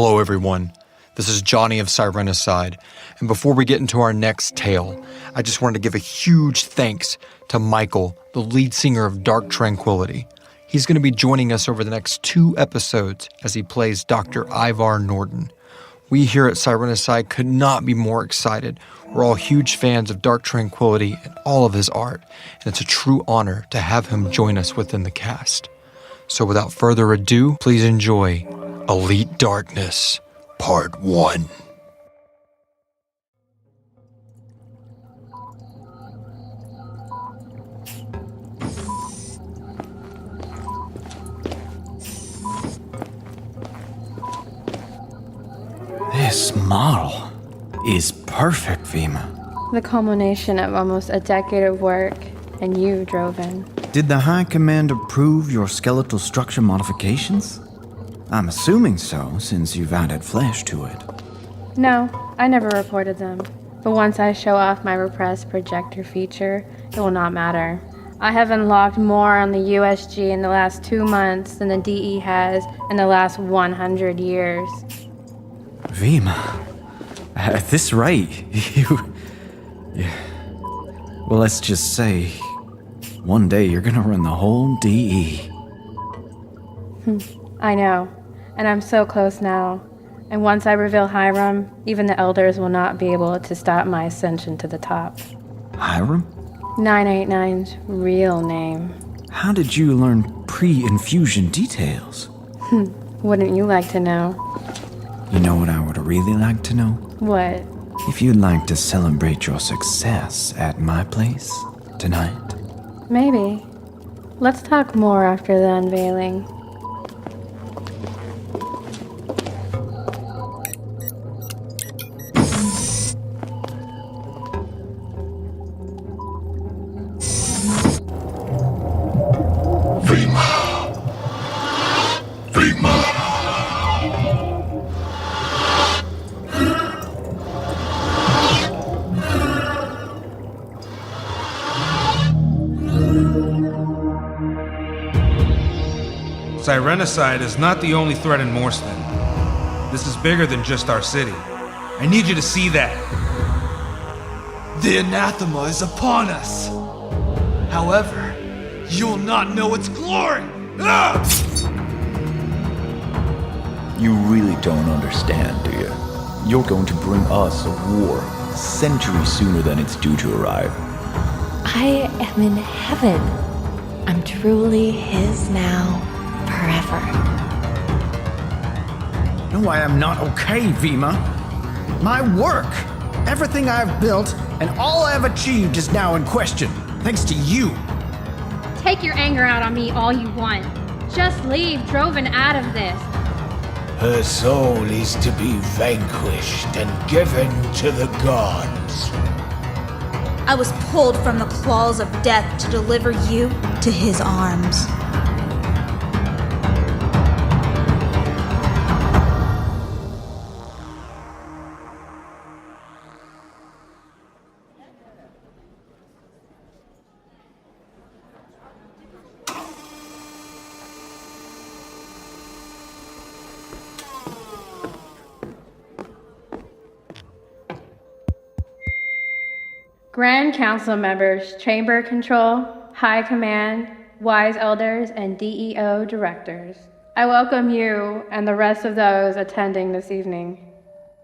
Hello everyone, this is Johnny of Sirenicide, and before we get into our next tale, I just wanted to give a huge thanks to Mikael, the lead singer of Dark Tranquillity. He's going to be joining us over the next 2 episodes as he plays Dr. Ivar Nordin. We here at Sirenicide could not be more excited. We're all huge fans of Dark Tranquillity and all of his art, and it's a true honor to have him join us within the cast. So without further ado, please enjoy Elite Darkness, Part 1. This model is perfect, Veema. The culmination of almost a decade of work, and you, Droven. Did the High Command approve your skeletal structure modifications? I'm assuming so, since you've added flesh to it. No, I never reported them. But once I show off my repressed projector feature, it will not matter. I have unlocked more on the USG in the last 2 months than the DE has in the last 100 years. Veema, at this rate, well, let's just say, one day you're gonna run the whole DE. I know, and I'm so close now. And once I reveal Hiram, even the elders will not be able to stop my ascension to the top. Hiram? 989's real name. How did you learn pre-infusion details? Wouldn't you like to know? You know what I would really like to know? What? If you'd like to celebrate your success at my place tonight. Maybe. Let's talk more after the unveiling. Sirenicide is not the only threat in Morston. This is bigger than just our city. I need you to see that. The anathema is upon us. However, you'll not know its glory. Ah! You really don't understand, do you? You're going to bring us a war centuries sooner than it's due to arrive. I am in heaven. I'm truly his now, forever. No, I am not okay, Veema. My work, everything I've built, and all I've achieved is now in question, thanks to you. Take your anger out on me all you want. Just leave Droven out of this. Her soul is to be vanquished and given to the gods. I was pulled from the claws of death to deliver you to his arms. Grand Council members, Chamber Control, High Command, Wise Elders, and DEO Directors. I welcome you and the rest of those attending this evening.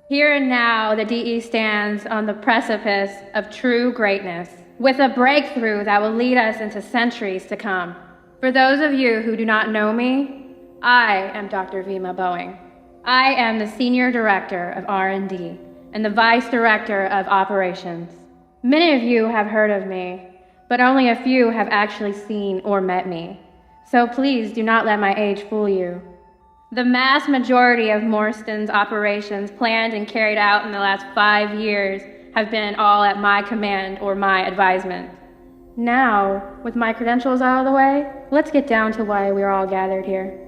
Here and now, the DE stands on the precipice of true greatness, with a breakthrough that will lead us into centuries to come. For those of you who do not know me, I am Dr. Veema Bowing. I am the Senior Director of R&D and the Vice Director of Operations. Many of you have heard of me, but only a few have actually seen or met me. So please do not let my age fool you. The mass majority of Morston's operations planned and carried out in the last 5 years have been all at my command or my advisement. Now, with my credentials out of the way, let's get down to why we're all gathered here.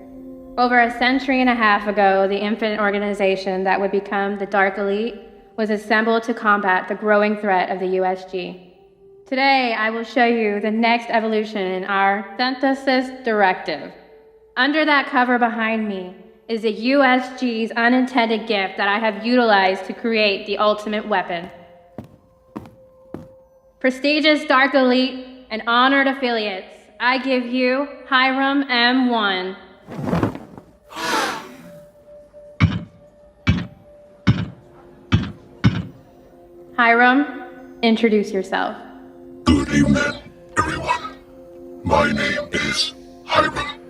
Over a century and a half ago, the infant organization that would become the Dark Elite was assembled to combat the growing threat of the USG. Today, I will show you the next evolution in our synthesis directive. Under that cover behind me, is the USG's unintended gift that I have utilized to create the ultimate weapon. Prestigious Dark Elite and honored affiliates, I give you Hiram M1. Hiram, introduce yourself. Good evening, everyone. My name is Hiram.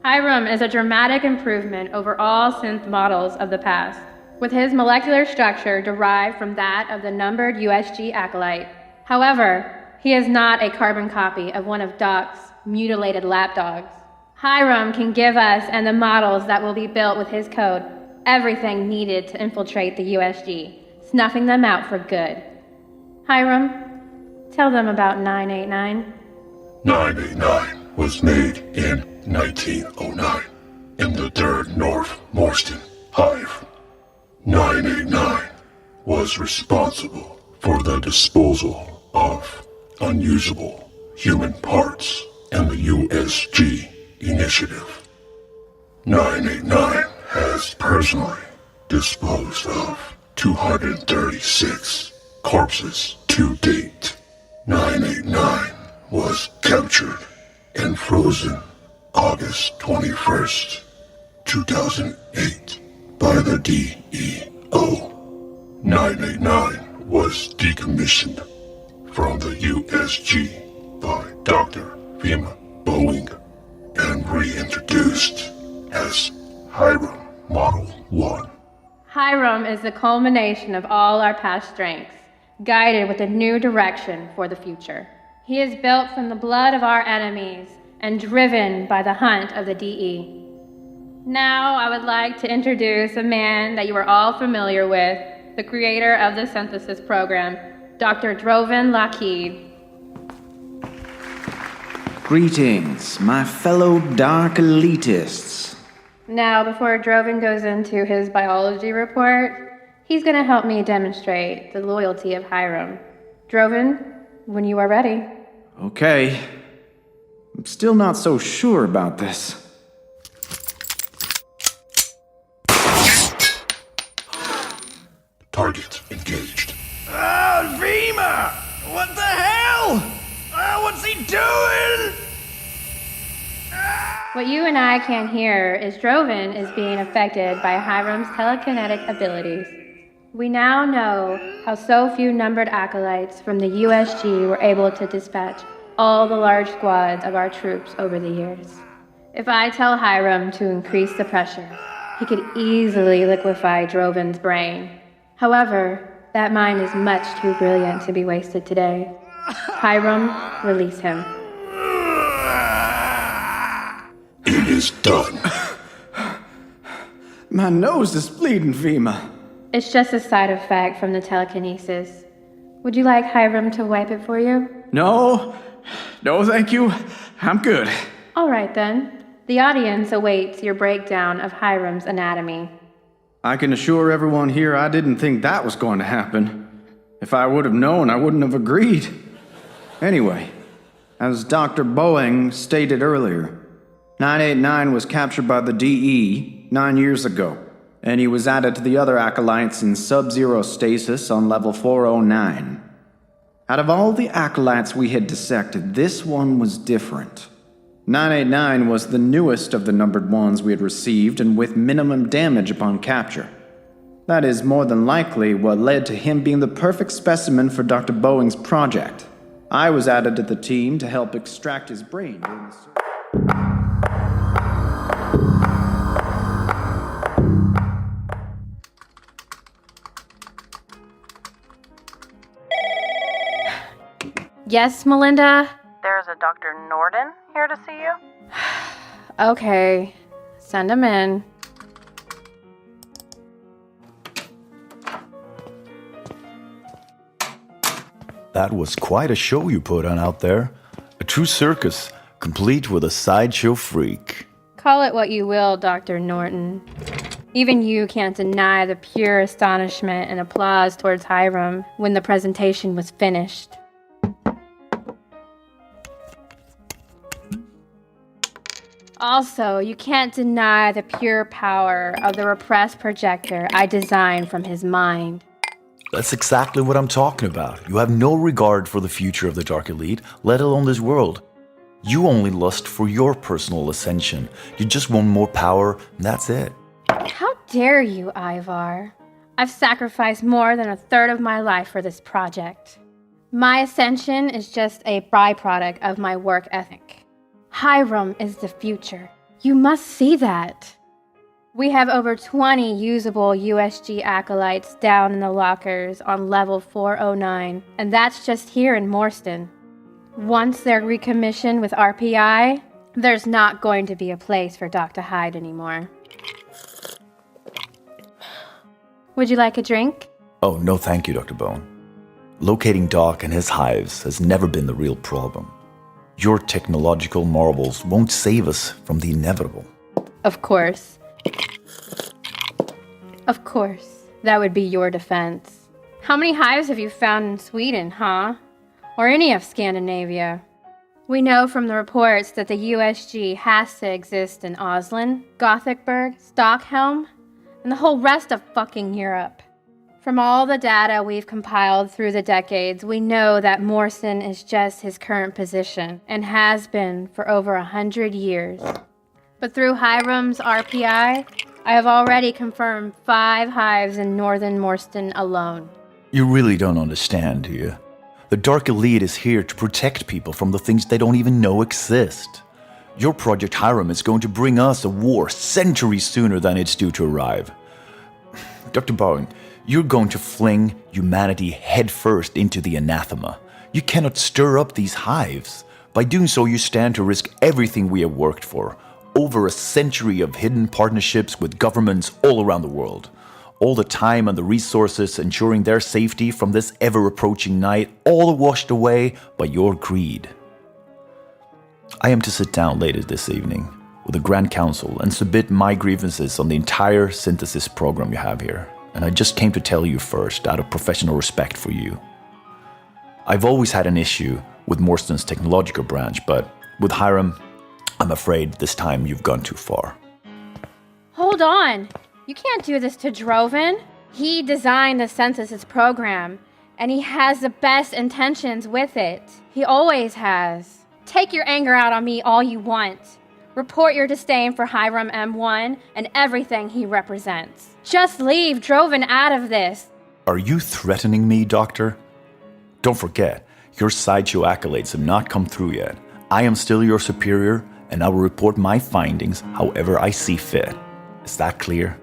Hiram is a dramatic improvement over all synth models of the past, with his molecular structure derived from that of the numbered USG acolyte. However, he is not a carbon copy of one of Doc's mutilated lapdogs. Hiram can give us and the models that will be built with his code everything needed to infiltrate the USG, snuffing them out for good. Hiram, tell them about 989. 989 was made in 1909 in the 3rd North Morston Hive. 989 was responsible for the disposal of unusable human parts in the USG initiative. 989 has personally disposed of 236 corpses to date. 989 was captured and frozen August 21st, 2008 by the DEO. 989 was decommissioned from the USG by Dr. Veema Bowing and reintroduced as Hiram Model 1. Hiram is the culmination of all our past strengths, guided with a new direction for the future. He is built from the blood of our enemies and driven by the hunt of the DE. Now I would like to introduce a man that you are all familiar with, the creator of the synthesis program, Dr. Droven LaKeyed. Greetings, my fellow dark elitists. Now, before Droven goes into his biology report, he's going to help me demonstrate the loyalty of Hiram. Droven, when you are ready. Okay. I'm still not so sure about this. Target engaged. Veema! What the hell? What's he doing? What you and I can't hear is Droven is being affected by Hiram's telekinetic abilities. We now know how so few numbered acolytes from the USG were able to dispatch all the large squads of our troops over the years. If I tell Hiram to increase the pressure, he could easily liquefy Droven's brain. However, that mind is much too brilliant to be wasted today. Hiram, release him. It is done. My nose is bleeding, Veema. It's just a side effect from the telekinesis. Would you like Hiram to wipe it for you? No, thank you. I'm good. All right then. The audience awaits your breakdown of Hiram's anatomy. I can assure everyone here I didn't think that was going to happen. If I would have known, I wouldn't have agreed. Anyway, as Dr. Bowing stated earlier, 989 was captured by the DE 9 years ago, and he was added to the other acolytes in sub-zero stasis on level 409. Out of all the acolytes we had dissected, this one was different. 989 was the newest of the numbered ones we had received and with minimum damage upon capture. That is more than likely what led to him being the perfect specimen for Dr. Bowing's project. I was added to the team to help extract his brain during the Yes, Melinda? There's a Dr. Nordin here to see you. Okay, send him in. That was quite a show you put on out there. A true circus, complete with a sideshow freak. Call it what you will, Dr. Norton. Even you can't deny the pure astonishment and applause towards Hiram when the presentation was finished. Also, you can't deny the pure power of the repressed projector I designed from his mind. That's exactly what I'm talking about. You have no regard for the future of the Dark Elite, let alone this world. You only lust for your personal ascension. You just want more power, and that's it. How dare you, Ivar? I've sacrificed more than a third of my life for this project. My ascension is just a byproduct of my work ethic. Hiram is the future. You must see that. We have over 20 usable USG acolytes down in the lockers on level 409, and that's just here in Morston. Once they're recommissioned with RPI, there's not going to be a place for Dr. Hyde anymore. Would you like a drink? Oh, no thank you, Dr. Bowing. Locating Doc and his hives has never been the real problem. Your technological marvels won't save us from the inevitable. Of course. Of course. That would be your defense. How many hives have you found in Sweden, huh? Or any of Scandinavia? We know from the reports that the USG has to exist in Oslo, Gothenburg, Stockholm, and the whole rest of fucking Europe. From all the data we've compiled through the decades, we know that Morston is just his current position, and has been for over 100 years. But through Hiram's RPI, I have already confirmed 5 hives in northern Morston alone. You really don't understand, do you? The Dark Elite is here to protect people from the things they don't even know exist. Your Project Hiram is going to bring us a war centuries sooner than it's due to arrive. Dr. Bowing, you're going to fling humanity headfirst into the anathema. You cannot stir up these hives. By doing so, you stand to risk everything we have worked for. Over a century of hidden partnerships with governments all around the world. All the time and the resources ensuring their safety from this ever-approaching night, all washed away by your greed. I am to sit down later this evening with the Grand Council and submit my grievances on the entire synthesis program you have here. And I just came to tell you first, out of professional respect for you. I've always had an issue with Morston's technological branch, but with Hiram, I'm afraid this time you've gone too far. Hold on! You can't do this to Droven. He designed the synthesis program, and he has the best intentions with it. He always has. Take your anger out on me all you want. Report your disdain for Hiram M1 and everything he represents. Just leave Droven out of this. Are you threatening me, Doctor? Don't forget, your sideshow accolades have not come through yet. I am still your superior, and I will report my findings however I see fit. Is that clear?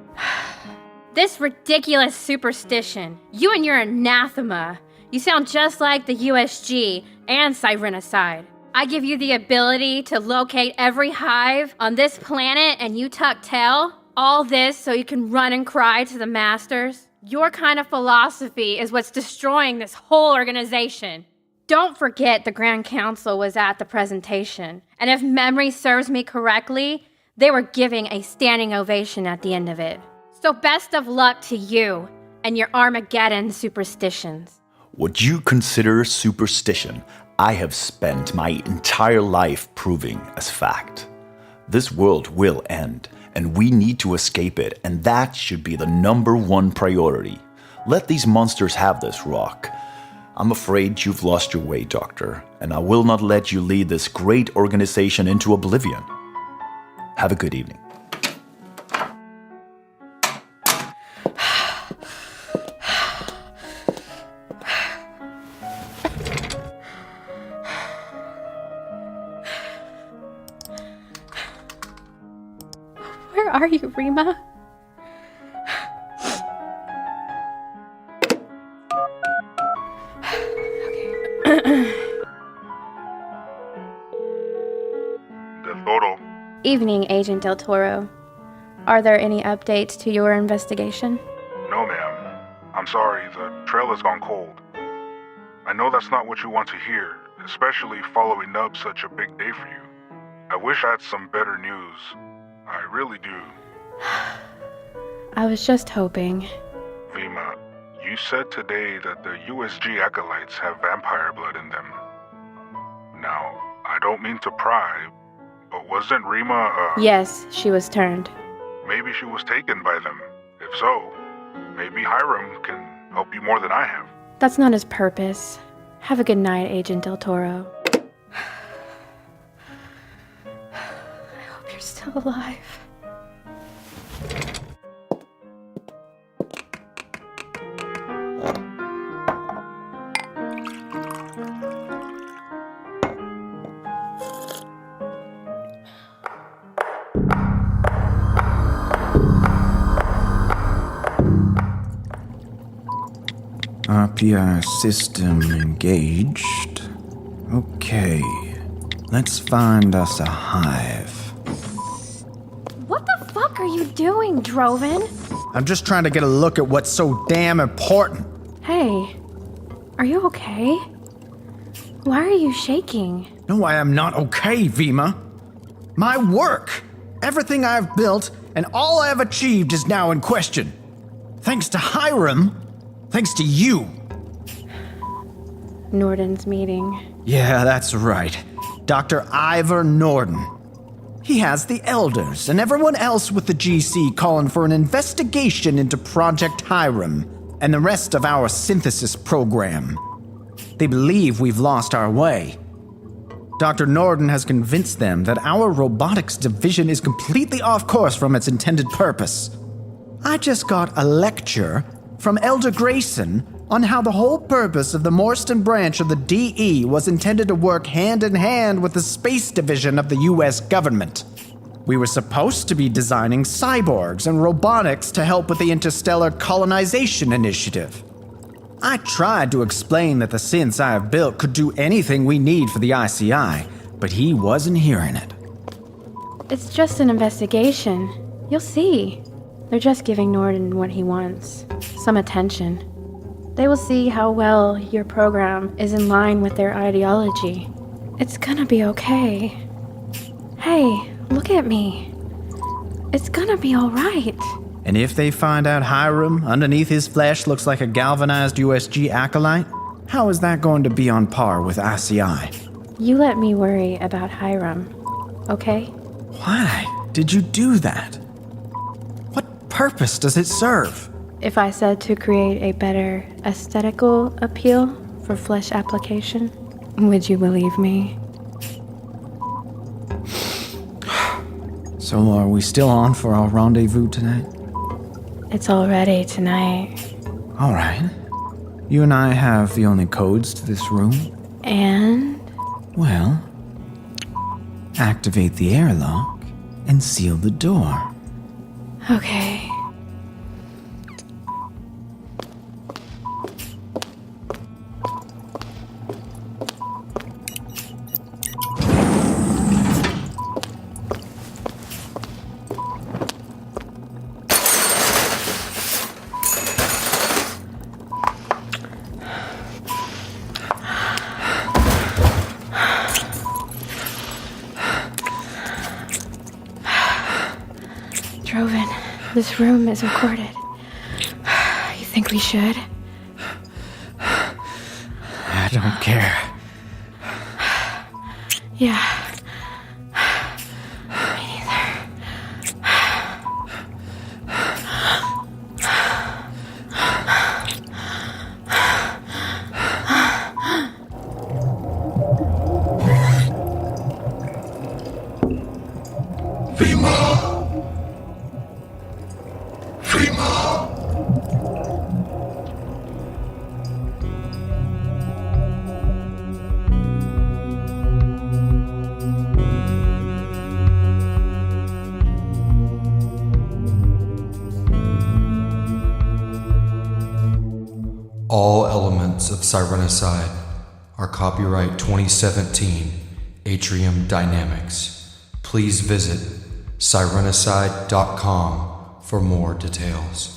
This ridiculous superstition. You and your anathema. You sound just like the USG and Sirenicide. I give you the ability to locate every hive on this planet and you tuck tail? All this so you can run and cry to the masters? Your kind of philosophy is what's destroying this whole organization. Don't forget the Grand Council was at the presentation, and if memory serves me correctly, they were giving a standing ovation at the end of it. So best of luck to you and your Armageddon superstitions. What you consider superstition, I have spent my entire life proving as fact. This world will end, and we need to escape it, and that should be the #1 priority. Let these monsters have this rock. I'm afraid you've lost your way, Doctor, and I will not let you lead this great organization into oblivion. Have a good evening. Where are you, Veema? Evening, Agent Del Toro. Are there any updates to your investigation? No, ma'am. I'm sorry, the trail has gone cold. I know that's not what you want to hear, especially following up such a big day for you. I wish I had some better news. I really do. I was just hoping. Veema, you said today that the USG acolytes have vampire blood in them. Now, I don't mean to pry, But wasn't Reema, Yes, she was turned. Maybe she was taken by them. If so, maybe Hiram can help you more than I have. That's not his purpose. Have a good night, Agent Del Toro. I hope you're still alive. RPR system engaged. Okay, let's find us a hive. What the fuck are you doing, Droven? I'm just trying to get a look at what's so damn important. Hey, are you okay? Why are you shaking? No, I am not okay, Veema. My work, everything I've built, and all I've achieved is now in question. Thanks to Hiram, thanks to you. Nordin's meeting. Yeah, that's right. Dr. Ivar Nordin. He has the elders and everyone else with the GC calling for an investigation into Project Hiram and the rest of our synthesis program. They believe we've lost our way. Dr. Nordin has convinced them that our robotics division is completely off course from its intended purpose. I just got a lecture from Elder Grayson on how the whole purpose of the Morston branch of the DE was intended to work hand in hand with the space division of the US government. We were supposed to be designing cyborgs and robotics to help with the interstellar colonization initiative. I tried to explain that the synths I have built could do anything we need for the ICI, but he wasn't hearing it. It's just an investigation. You'll see. They're just giving Nordin what he wants. Some attention. They will see how well your program is in line with their ideology. It's gonna be okay. Hey, look at me. It's gonna be alright. And if they find out Hiram underneath his flesh looks like a galvanized USG acolyte, how is that going to be on par with ICI? You let me worry about Hiram, okay? Why did you do that? What purpose does it serve? If I said to create a better aesthetical appeal for flesh application, would you believe me? So are we still on for our rendezvous tonight? It's already tonight. All right. You and I have the only codes to this room. And? Well, activate the airlock and seal the door. Okay. Droven, this room is recorded. You think we should? I don't care. Yeah. Me neither. Veema. All elements of Sirenicide are copyright 2017 Atrium Dynamics. Please visit sirenicide.com for more details.